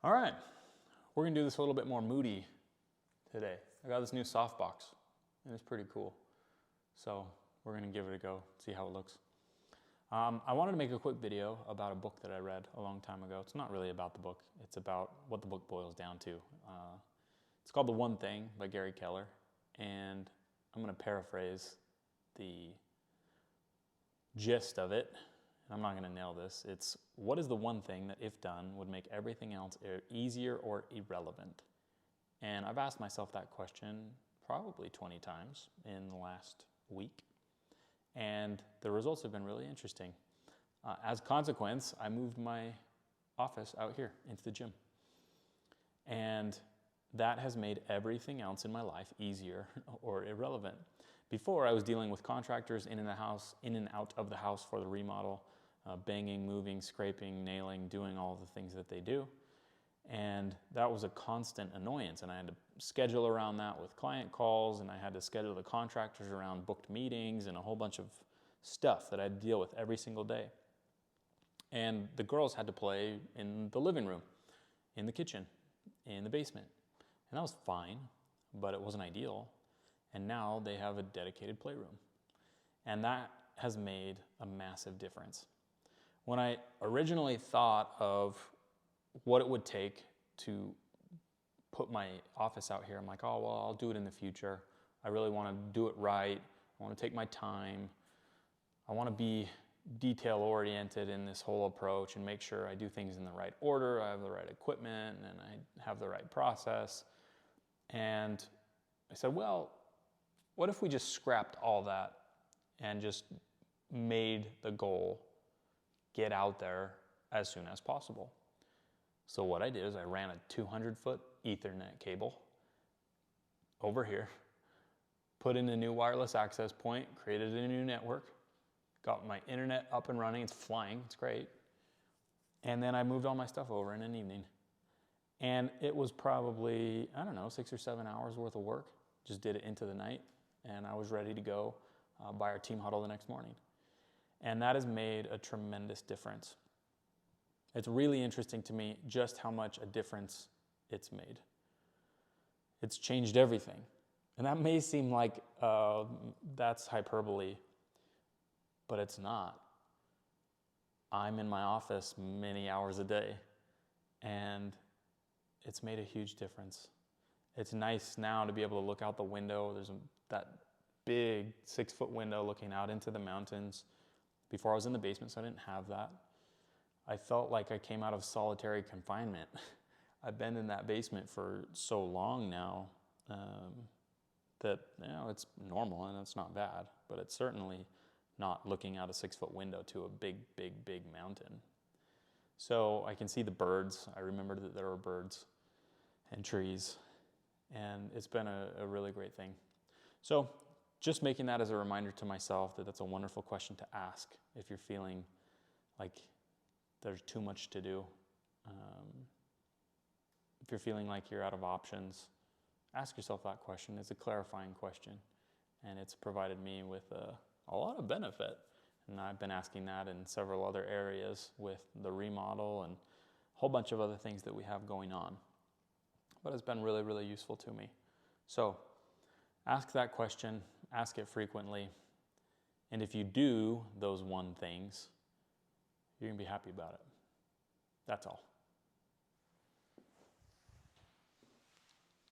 All right, we're gonna do this a little bit more moody today. I got this new softbox and it's pretty cool. So we're gonna give it a go, see how it looks. I wanted to make a quick video about a book that I read a long time ago. It's not really about the book, it's about what the book boils down to. It's called The One Thing by Gary Keller, and I'm gonna paraphrase the gist of it. I'm not gonna nail this. It's, what is the one thing that if done would make everything else easier or irrelevant? And I've asked myself that question probably 20 times in the last week. And the results have been really interesting. As a consequence, I moved my office out here into the gym. And that has made everything else in my life easier or irrelevant. Before, I was dealing with contractors in and out of the house for the remodel, banging, moving, scraping, nailing, doing all the things that they do. And that was a constant annoyance, and I had to schedule around that with client calls, and I had to schedule the contractors around booked meetings and a whole bunch of stuff that I had to deal with every single day. And the girls had to play in the living room, in the kitchen, in the basement. And that was fine, but it wasn't ideal. And now they have a dedicated playroom. And that has made a massive difference. When I originally thought of what it would take to put my office out here, I'm like, oh, well, I'll do it in the future. I really want to do it right. I want to take my time. I want to be detail oriented in this whole approach and make sure I do things in the right order. I have the right equipment and I have the right process. And I said, well, what if we just scrapped all that and just made the goal get out there as soon as possible? So what I did is I ran a 200-foot Ethernet cable over here, put in a new wireless access point, created a new network, got my internet up and running. It's flying, it's great. And then I moved all my stuff over in an evening. And it was probably, I don't know, 6 or 7 hours worth of work. Just did it into the night, and I was ready to go by our team huddle the next morning. And that has made a tremendous difference. It's really interesting to me just how much a difference it's made. It's changed everything. And that may seem like that's hyperbole, but it's not. I'm in my office many hours a day, and it's made a huge difference. It's nice now to be able to look out the window. There's that big 6-foot window looking out into the mountains. Before I was in the basement, so I didn't have that. I felt like I came out of solitary confinement. I've been in that basement for so long now that, you know, it's normal and it's not bad, but it's certainly not looking out a 6-foot window to a big, big, big mountain. So I can see the birds. I remembered that there were birds and trees, and it's been a really great thing. So just making that as a reminder to myself that that's a wonderful question to ask if you're feeling like there's too much to do. If you're feeling like you're out of options, ask yourself that question. It's a clarifying question, and it's provided me with a lot of benefit. And I've been asking that in several other areas with the remodel and a whole bunch of other things that we have going on. But it's been really, really useful to me. So ask that question, ask it frequently, and if you do those one things, you're gonna be happy about it. That's all.